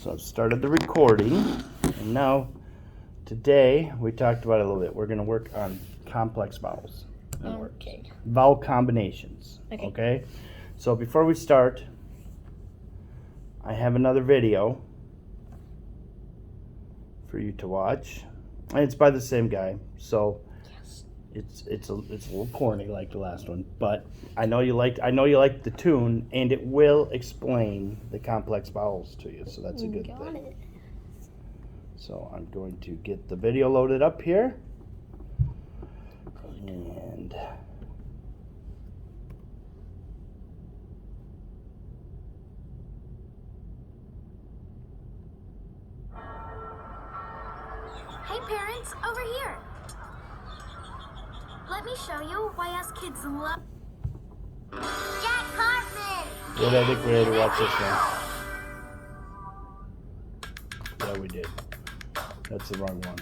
So I've started the recording, and now today we talked about it a little bit. We're going to work on complex vowels and words. Okay. Vowel combinations. Okay. So before we start, I have another video for you to watch. And it's by the same guy, so it's a little corny like the last one, but I know you liked the tune, and it will explain the complex vowels to you, so that's a good thing. So I'm going to get the video loaded up here, and hey parents, over here. Let me show you why us kids love Jack Cartman. Good, I think we already watched this one. Yeah, we did. That's the wrong one.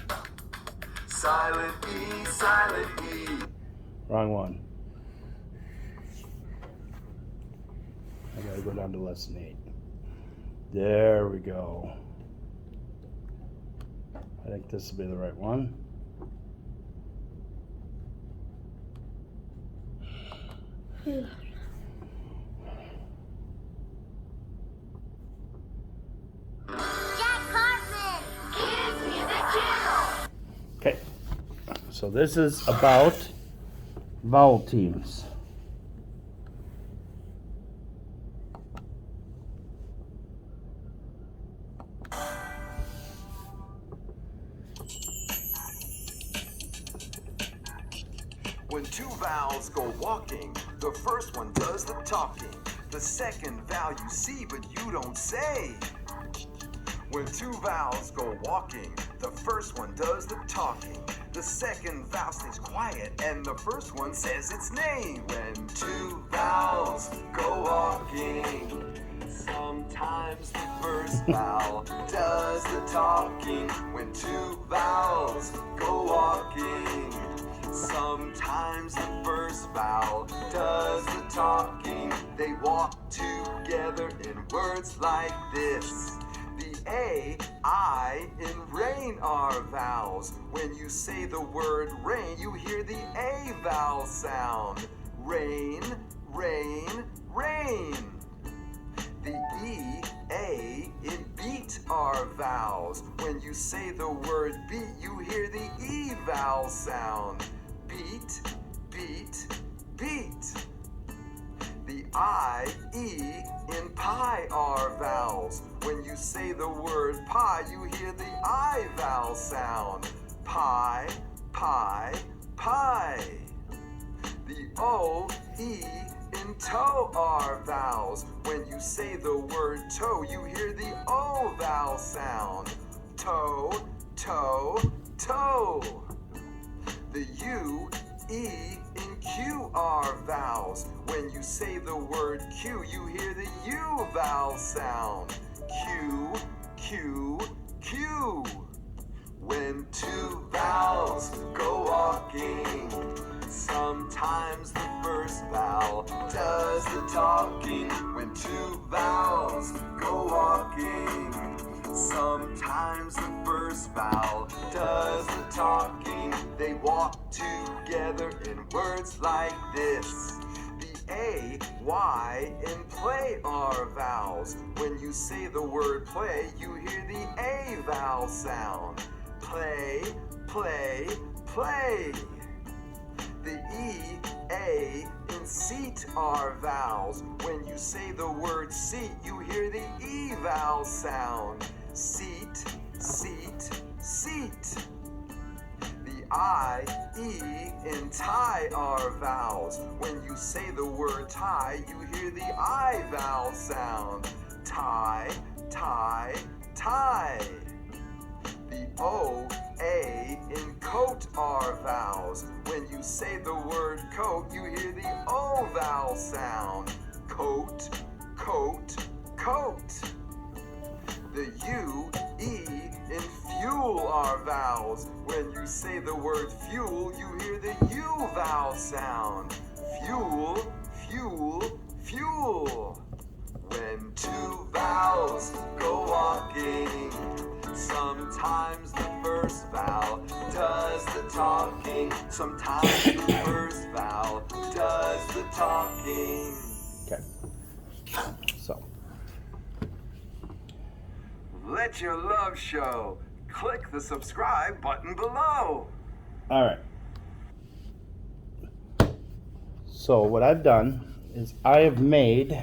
Silent E, silent E. Wrong one. I gotta go down to lesson 8. There we go. I think this will be the right one. Jack Cartman. Kids Music Channel. Okay, so this is about vowel teams. When two vowels go walking, the first one does the talking. The second vowel you see, but you don't say. When two vowels go walking, the first one does the talking. The second vowel stays quiet, and the first one says its name. When two vowels go walking, sometimes the first vowel does the talking. When two vowels go walking, sometimes the first vowel does the talking. They walk together in words like this. The A, I, and rain are vowels. When you say the word rain, you hear the A vowel sound. Rain, rain, rain. The E, A, and beat are vowels. When you say the word beat, you hear the E vowel sound. Beat, beat, beat. The I, E, and pie are vowels. When you say the word pie, you hear the I vowel sound. Pie, pie, pie. The O, E, and toe are vowels. When you say the word toe, you hear the O vowel sound. Toe, toe, toe. The U, E, and Q are vowels. When you say the word Q, you hear the U vowel sound. Q, Q, Q. When two vowels go walking, sometimes the first vowel does the talking. When two vowels go walking, sometimes the first vowel does the talking. They walk together in words like this. The A, Y, and play are vowels. When you say the word play, you hear the A vowel sound. Play, play, play. The E, A, and seat are vowels. When you say the word seat, you hear the E vowel sound. Seat, seat, seat. The I, E, and tie are vowels. When you say the word tie, you hear the I vowel sound. Tie, tie, tie. The O, A, and coat are vowels. When you say the word coat, you hear the O vowel sound. Coat, coat, coat. The U, E, and fuel are vowels. When you say the word fuel, you hear the U vowel sound. Fuel, fuel, fuel. When two vowels go on walking. Sometimes the first vowel does the talking. Sometimes the first vowel does the talking. Okay. So, Let your love show. Click the subscribe button below. all right. So what I've done is I have made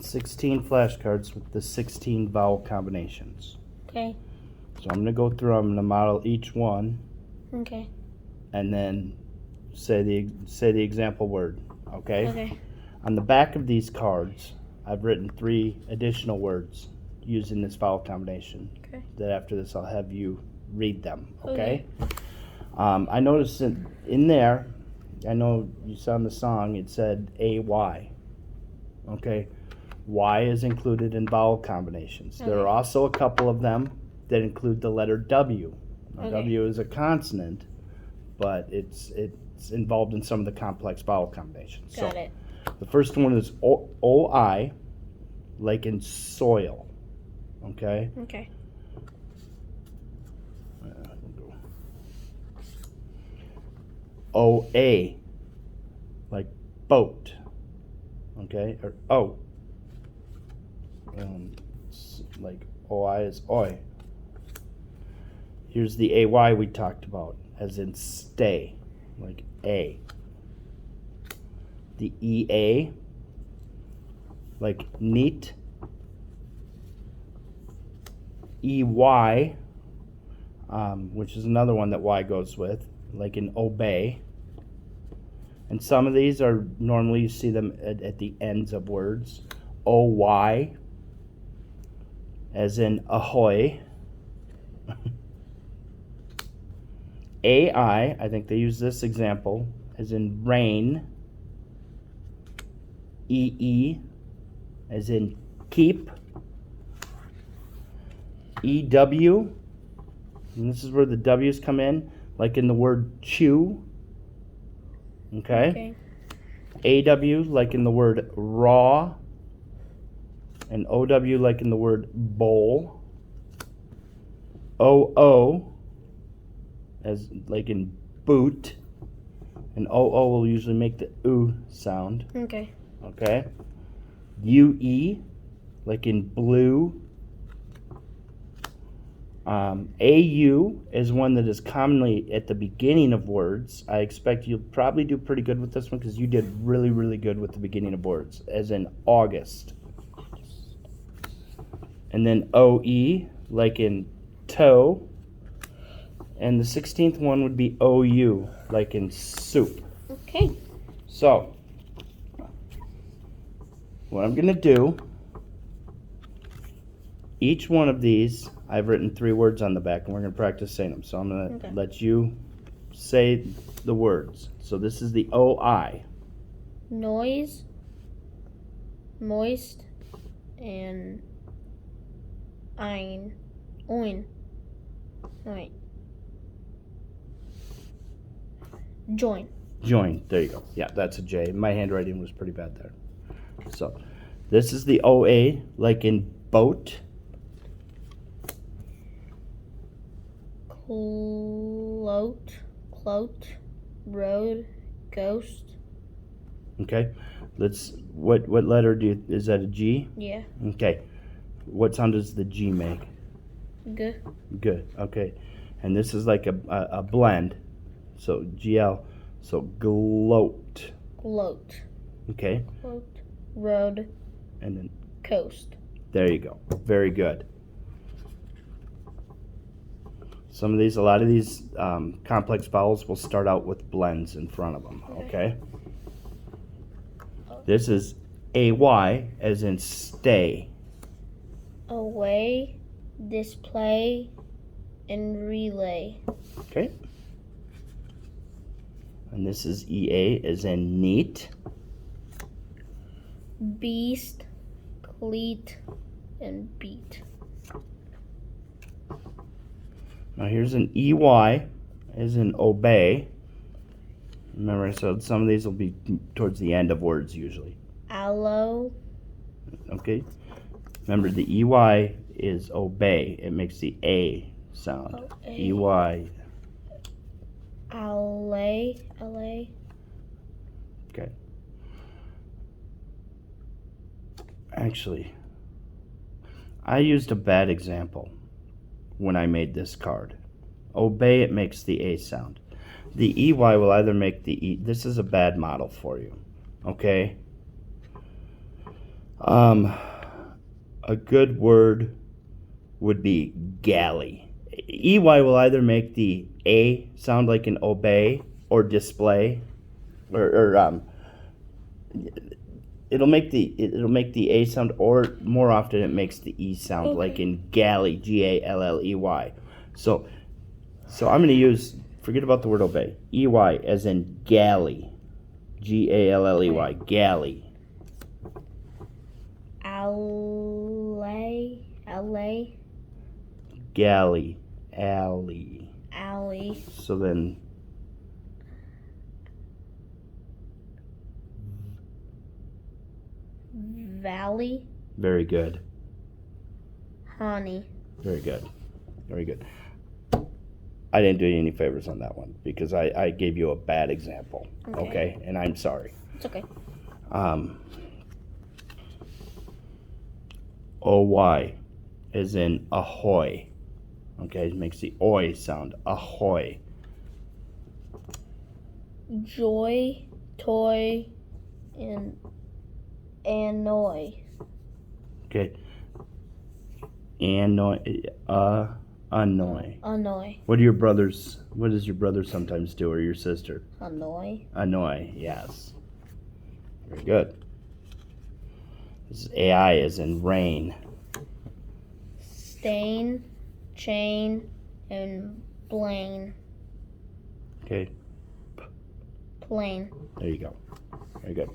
16 flashcards with the 16 vowel combinations. Okay. So I'm gonna go through. I'm gonna model each one, Okay. and then say the example word. Okay. Okay. On the back of these cards, I've written 3 additional words using this vowel combination. Okay. That after this, I'll have you read them. Okay. I noticed in there, I know you saw in the song, it said AY. Okay. Y is included in vowel combinations. There Okay. are also a couple of them that include the letter W. Now, Okay. W is a consonant, but it's involved in some of the complex vowel combinations. Got it. The first one is OI, like in soil. Okay? Okay. OA, like boat. Okay? Or O. Like OI is oi. Here's the AY we talked about, as in stay, like A. The EA, like neat. EY, which is another one that Y goes with, like in obey. And some of these are normally you see them at the ends of words. OY, as in ahoy. AI, I think they use this example, as in rain. EE, as in keep. EW, and this is where the W's come in, like in the word chew. Okay? AW, like in the word raw. And OW, like in the word bowl. OO, as like in boot. And OO will usually make the oo sound. Okay. Okay? UE, like in blue. AU is one that is commonly at the beginning of words. I expect you'll probably do pretty good with this one because you did really, really good with the beginning of words, as in August. And then OE, like in toe. And the 16th one would be OU, like in soup. Okay. So, what I'm going to do, each one of these, I've written 3 words on the back, and we're going to practice saying them. So I'm going to let you say the words. So this is the OI. Noise, moist, and oin. Wait. Join. Join. There you go. Yeah, that's a J. My handwriting was pretty bad there. So this is the OA, like in boat. Cloat, road, ghost. Okay. What letter is that a G? Yeah. Okay. What sound does the G make? G. Good. Okay. And this is like a blend. So GL. So gloat. Gloat. Okay. Gloat. Road. And then Coast. there you go. Very good. A lot of these complex vowels will start out with blends in front of them. Okay. This is AY, as in stay. Away, display, and relay. Okay. And this is EA, as in neat. Beast, cleat, and beat. Now here's an EY, as in obey. Remember I said some of these will be towards the end of words usually. Aloe, Okay. Remember, the EY is obey. It makes the A sound. EY. LA. Okay. Actually, I used a bad example when I made this card. Obey, it makes the A sound. The EY will either make the E. This is a bad model for you. Okay? A good word would be galley. EY will either make the A sound like an obey or display, or it'll make the A sound, or more often it makes the E sound, like in galley, Galley. So I'm going to use, forget about the word obey, EY as in galley, Galley, galley. LA. Galley, alley. Alley. So then Valley. very good. Honey. Very good. Very good. I didn't do you any favors on that one because I gave you a bad example. Okay? And I'm sorry. It's okay. OY as in ahoy. Okay, it makes the oi sound. Ahoy. Joy, toy, and annoy. Okay. Annoy. Annoy. Annoy. What does your brother sometimes do, or your sister? Annoy. Annoy, yes. Very good. This is AI as in rain. Stain, chain, and blane. Okay, Plane. there you go. Very good.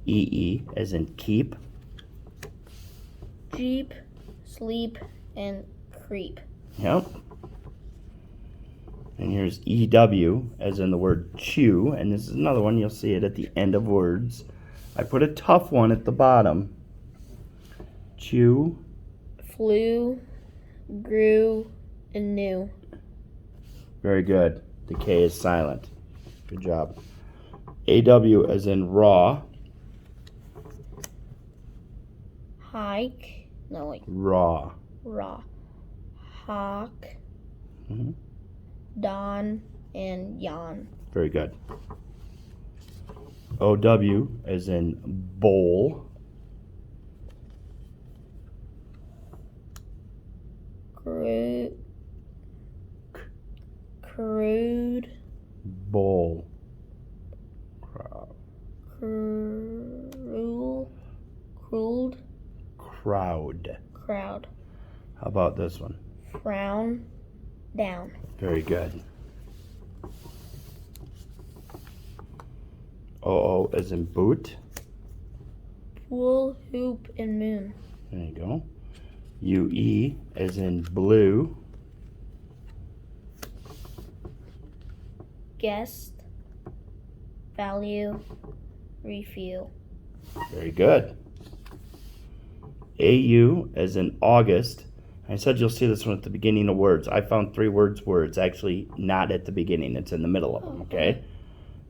EE as in keep. Jeep, sleep, and creep. Yep. And here's EW as in the word chew, and this is another one, you'll see it at the end of words. I put a tough one at the bottom. Chew. Flew, grew, and new. Very good. The K is silent. Good job. AW as in raw. Hike. No, wait. Raw. Raw. Hawk, Mhm. Don, and yawn. Very good. OW as in bowl. Crude. Bowl. Crueled. Crowd. Crowd. How about this one? Frown. Down. Very good. OO as in boot. Pool, hoop, and moon. There you go. UE as in blue. Guest. Value. Refuel. Very good. AU as in August. I said you'll see this one at the beginning of words. I found 3 words where it's actually not at the beginning. It's in the middle of them, okay?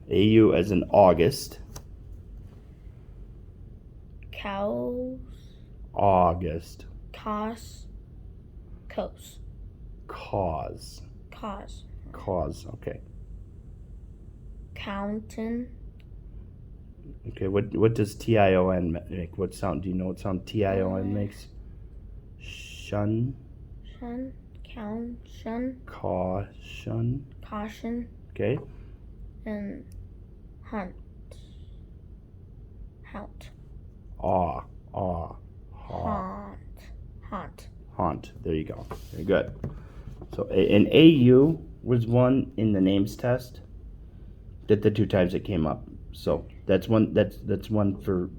AU as in August. Cows. August. Cos. Cos. Cause. Cause. Cause, okay. Countin. Okay, what does TION make? What sound? Do you know what sound TION makes? Shun. Shun. Caution. Caution. Okay. And hunt. Haunt. Haunt. Haunt. There you go. Very good. So an AU was one in the names test. That the 2 times it came up. So that's one. That's one for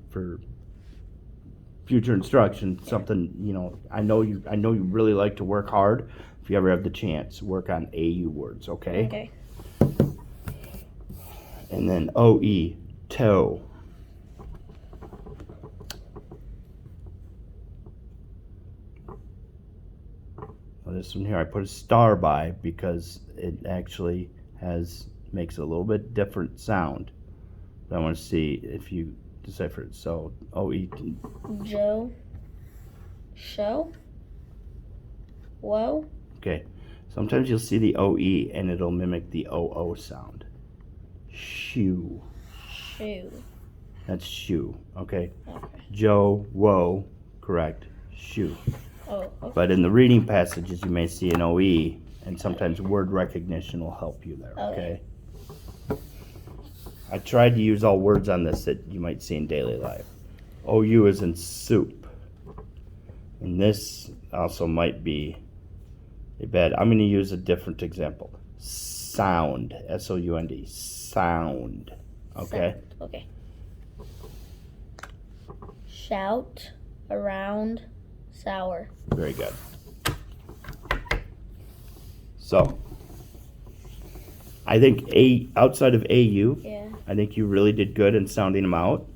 future instruction. Something, you know. I know you really like to work hard. If you ever have the chance, work on AU words. Okay. Okay. And then OE, toe. this one here, I put a star by because it actually makes a little bit different sound. I want to see if you decipher it. So OE. Joe. Show. Whoa. Okay. Sometimes you'll see the OE and it'll mimic the OO sound. Shoe. Shoe. That's shoe. Okay. Okay. Joe, whoa, correct. Shoe. Oh, okay. But in the reading passages, you may see an OE, and sometimes word recognition will help you there. Okay. I tried to use all words on this that you might see in daily life. OU is in soup. And this also might be a bad. I'm going to use a different example. Sound. SOUND. Sound. Okay? Sound. Okay. Shout. Around. Sour. Very good. So, I think outside of AU, Yeah. I think you really did good in sounding them out.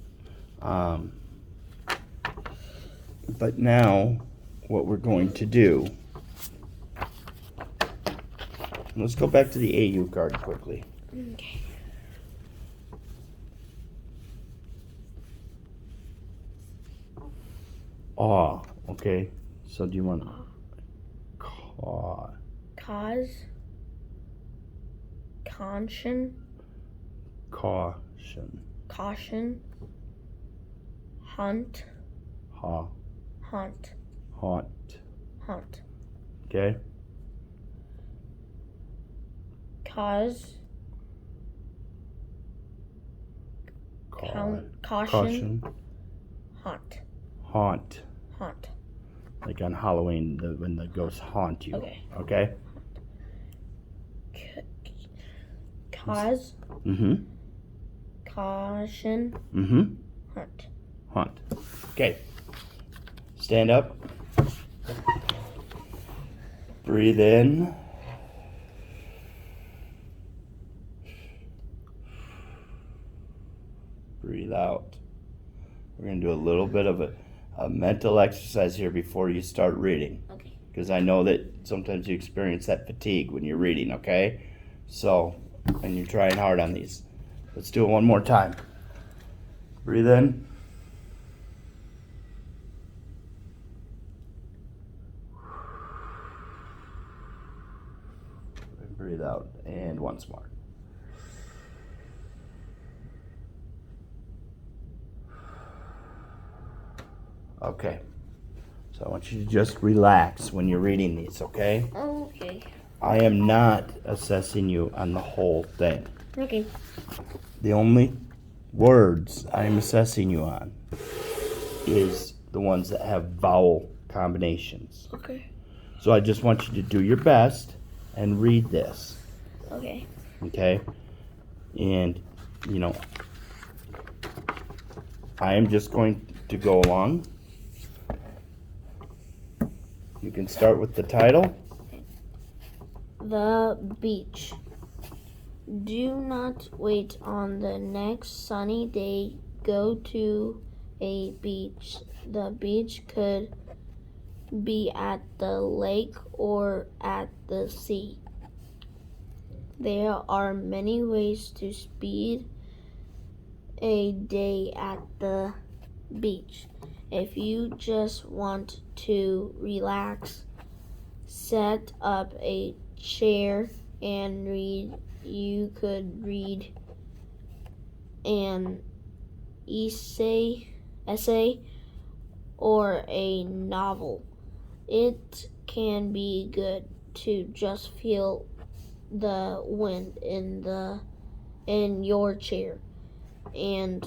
But now, what we're going to do, let's go back to the AU card quickly. Okay. Aw, okay. So do you want caw? Cause. Caution. Caution. Caution. Hunt. Ha. Hunt. Haunt. Hunt. Okay? Cause. Caw. Caution. Hunt. Haunt. Hunt. Like on Halloween, when the ghosts haunt you. Okay. Okay? Cause. Mm-hmm. Caution. Mm-hmm. Hunt. Haunt. Okay. Stand up. Breathe in. Breathe out. We're going to do a little bit of a mental exercise here before you start reading. Okay. Because I know that sometimes you experience that fatigue when you're reading, okay? So, and you're trying hard on these. Let's do it one more time. Breathe in. And breathe out. And once more. Okay. So I want you to just relax when you're reading these, okay? Okay. I am not assessing you on the whole thing. Okay. The only words I'm assessing you on is the ones that have vowel combinations. Okay. So I just want you to do your best and read this, Okay. okay? And, you know, I am just going to go along. You can start with the title. The beach. Do not wait on the next sunny day. Go to a beach. The beach could be at the lake or at the sea. There are many ways to spend a day at the beach. If you just want to relax, set up a chair and read. You could read an essay or a novel. It can be good to just feel the wind in your chair and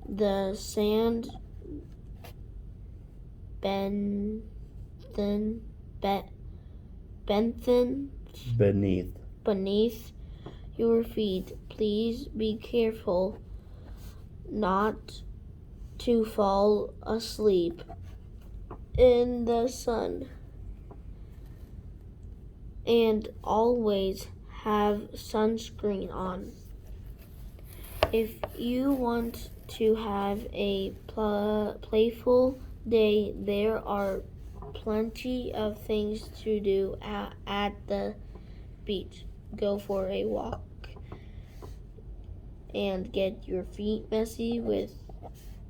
the sand beneath your feet. Please be careful not to fall asleep in the sun. And always have sunscreen on. If you want to have a playful day, there are plenty of things to do at the beach. Go for a walk and get your feet messy with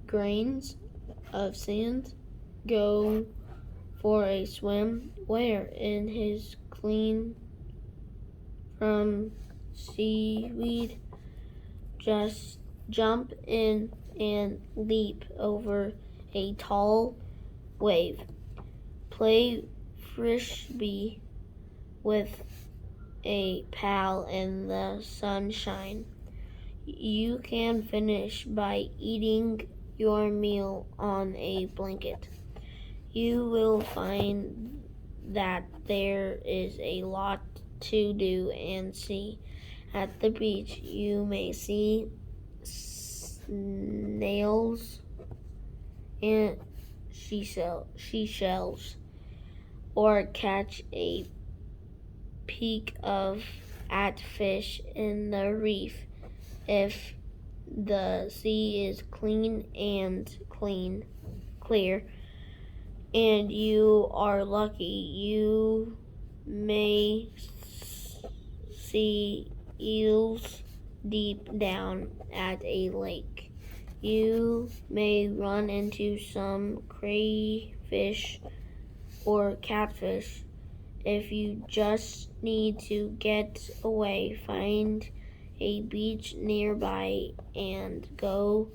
grains of sand. Go for a swim. Where in his clean from seaweed. Just jump in and leap over a tall wave. Play frisbee with a pal in the sunshine. You can finish by eating your meal on a blanket. You will find that there is a lot to do and see. At the beach, you may see snails and seashells, or catch a peek at fish in the reef. If the sea is clear, and you are lucky, you may see eels deep down at a lake. You may run into some crayfish or catfish. If you just need to get away, find a beach nearby and go.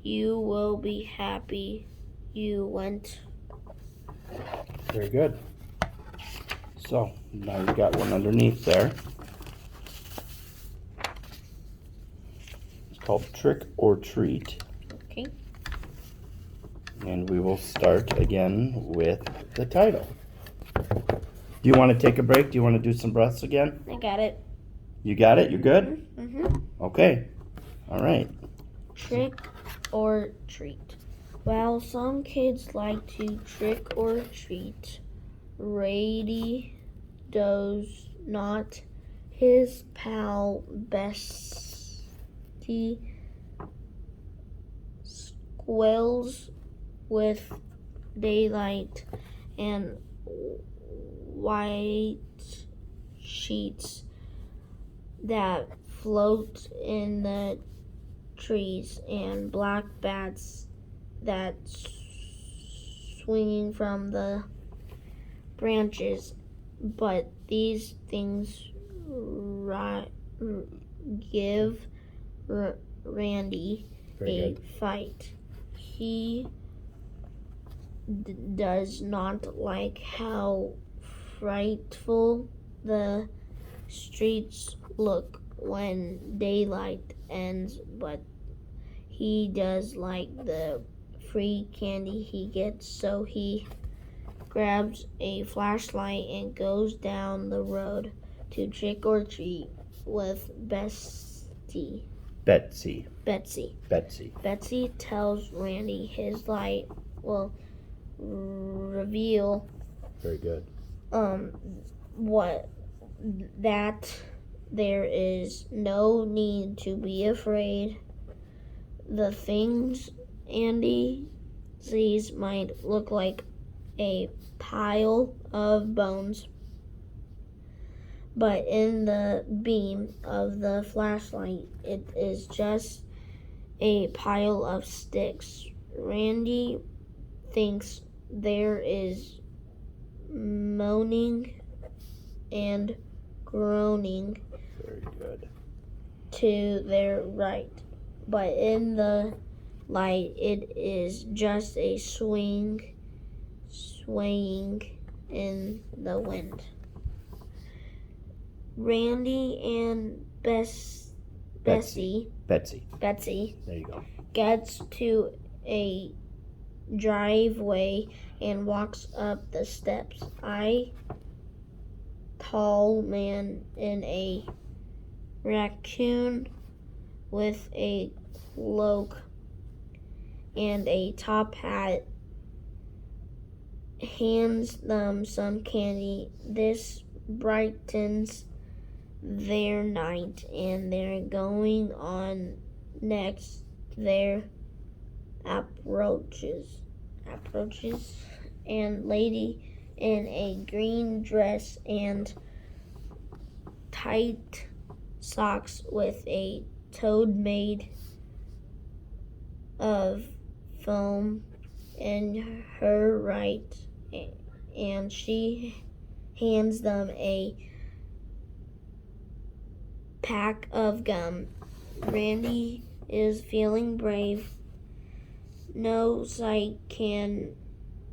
You will be happy you went. Very good. So now you got one underneath there. It's called Trick or Treat. Okay. And we will start again with the title. Do you want to take a break? Do you want to do some breaths again? I got it. You got it? You good? Mm-hmm. Okay. All right. Trick or treat. While some kids like to trick or treat, Rady does not. His pal Bestie squeals with daylight and white sheets that float in the trees and black bats that swinging from the branches. But these things give Randy a fight. He does not like how frightful the streets look when daylight ends, but he does like the free candy he gets, so he grabs a flashlight and goes down the road to trick or treat with Betsy. Betsy. Betsy tells Randy his light will reveal Very good. what that there is no need to be afraid. The things Andy sees might look like a pile of bones, but in the beam of the flashlight, it is just a pile of sticks. Randy thinks there is moaning and groaning Very good. to their right, but in the light it is just a swaying in the wind. Randy and Betsy There you go. gets to a driveway and walks up the steps. A tall man in a raccoon with a cloak and a top hat hands them some candy. This brightens their night, and they're going on next. Their approaches, and Lady in a green dress and tight socks with a toad made of foam in her right, and she hands them a pack of gum. Randy is feeling brave. No sight can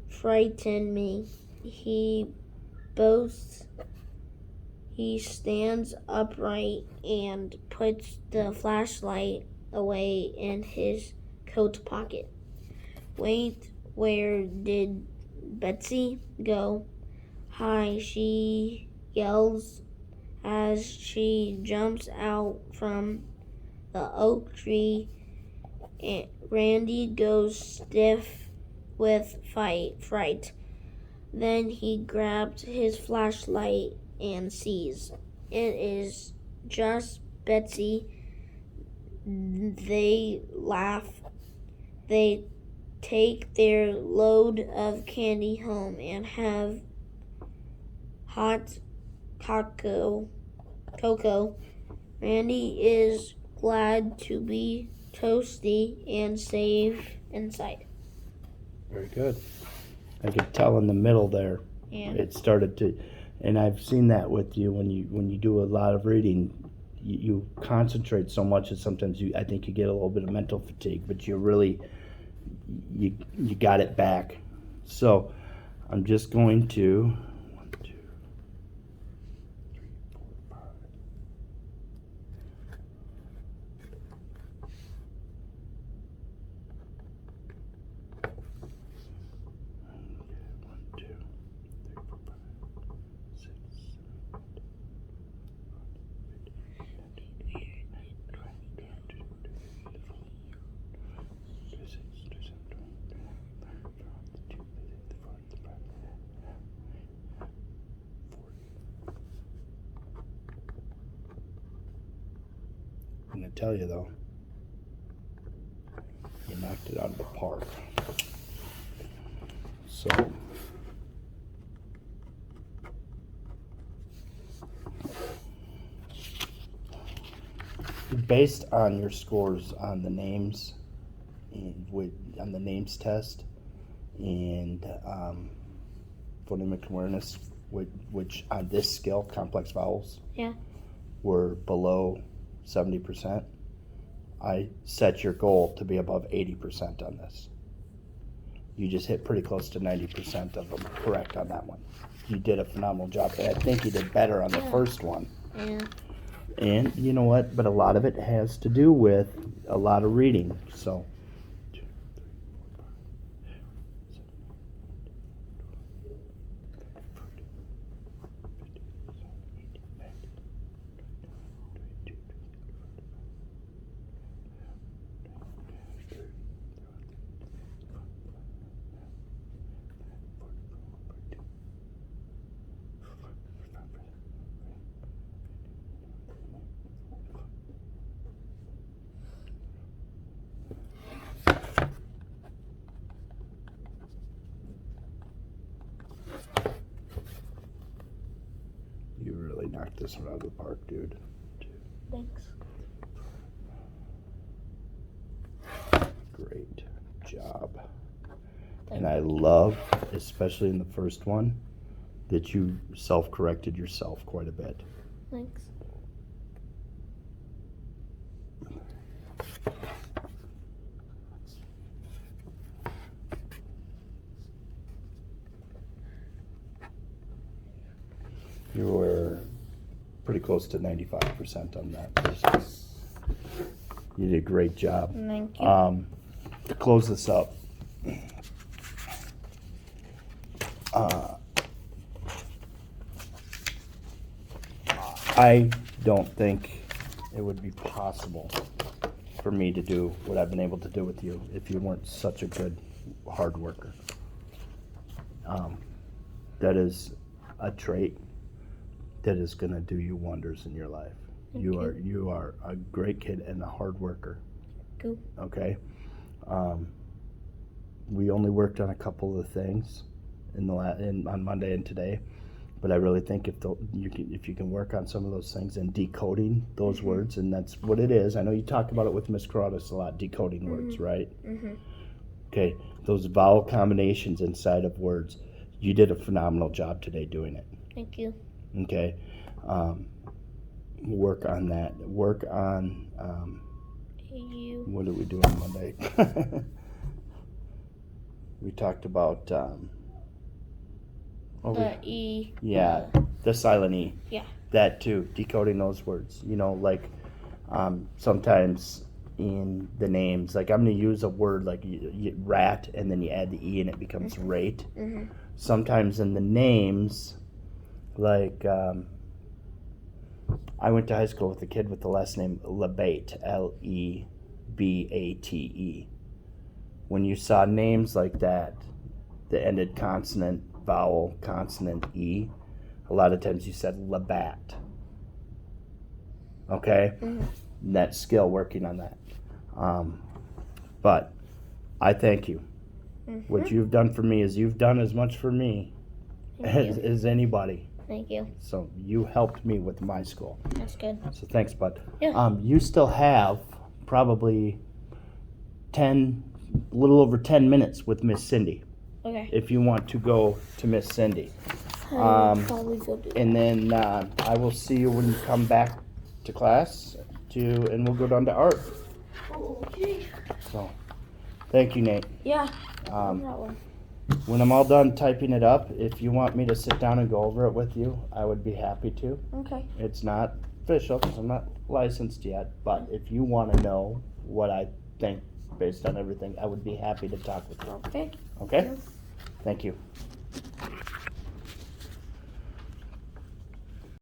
frighten me, he boasts. He stands upright and puts the flashlight away in his coat pocket. Wait, where did Betsy go? Hi, she yells as she jumps out from the oak tree. Randy goes stiff with fright. Then he grabs his flashlight and sees it is just Betsy. They laugh. They take their load of candy home and have hot cocoa. Randy is glad to be toasty and safe inside. Very good. I could tell in the middle there. Yeah. It started to, and I've seen that with you when you do a lot of reading. You concentrate so much that sometimes I think you get a little bit of mental fatigue, but you really you got it back. So I'm just going to 1, 2, 3, 4, 5. I'm going to tell you though, you knocked it out of the park. So, based on your scores on the names, on the names test, and phonemic awareness, which on this scale, complex vowels, Yeah. were below 70%. I set your goal to be above 80% on this. You just hit pretty close to 90% of them correct on that one. You did a phenomenal job. And I think you did better on the first one. Yeah. And you know what? But a lot of it has to do with a lot of reading. So. 2, 3, 4, 5, 6, You really knocked this one out of the park, dude. Thanks. Great job. And I love, especially in the first one, that you self-corrected yourself quite a bit. Thanks. You were pretty close to 95% on that. You did a great job. Thank you. To close this up, I don't think it would be possible for me to do what I've been able to do with you if you weren't such a good hard worker. That is a trait that is going to do you wonders in your life. You are a great kid and a hard worker. Cool. Okay. We only worked on a couple of the things, on Monday and today. But I really think if you can work on some of those things and decoding those words, and that's what it is. I know you talk about it with Miss Carruthers a lot, decoding words, right? Mm-hmm. Okay, those vowel combinations inside of words. You did a phenomenal job today doing it. Thank you. Okay, work on that. Work on You. what did we do on Monday? We talked about The E. yeah, the silent E. Yeah. That too, decoding those words. You know, like sometimes in the names, like I'm going to use a word like rat, and then you add the E and it becomes rate. Mm-hmm. Sometimes in the names, like I went to high school with a kid with the last name Lebate, Lebate. When you saw names like that ended consonant, vowel, consonant, E, a lot of times you said Labatt. Okay? Mm-hmm. And that skill, working on that. But I thank you. Mm-hmm. What you've done for me is you've done as much for me as anybody. Thank you. So you helped me with my school. That's good. So thanks, bud. Yeah. You still have probably a little over 10 minutes with Miss Cindy Okay. if you want to go to Miss Cindy. I will probably go do that. And then I will see you when you come back to class and we'll go down to art. Okay. So thank you, Nate. Yeah. Um, No problem. When I'm all done typing it up, if you want me to sit down and go over it with you, I would be happy to. Okay. It's not official because I'm not licensed yet, but if you want to know what I think based on everything, I would be happy to talk with you. Okay. Okay? Thank you.